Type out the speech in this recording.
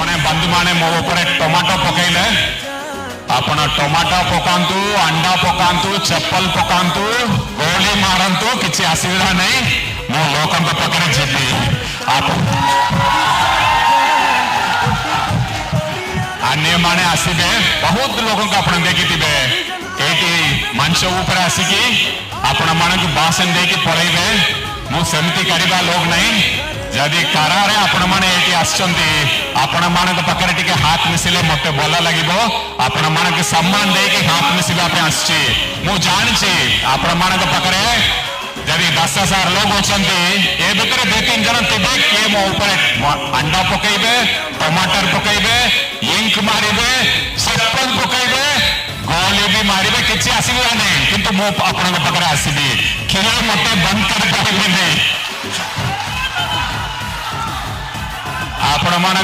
जड़े बंधु माने मो ऊपर टमाटो पकईले आपण टमाटो पकातु अंडा पकातु चप्पल पकातु गोली मारतु किसी असुविधा नहीं मो लोक पाखे जीवी अन्य माने आसबे बहुत लोक आप देखिथे ये मंच ऊपर आसिकी आपण मान बासन दे पलैबे मुझे करवा लोग नहीं जदि कारारे आपण मैंने आपण मान पाखे टे हाथ मिसिले मत भल लगे आपण मान सम्मान दे हाथ मिसवाई आसी जानी आपण मान पाखे जदि 10,000 लोग अच्छा ए भितर 2-3 जन थे किए मो ऊपर अंडा पकईबे टमाटर पकईबे इंक मारे चप्पल पकईबे गोली भी मारे किसी असुविधा नहीं किंतु मु आपण पाखे आसबि खेल मत बंद कर पारे नहीं आपण मान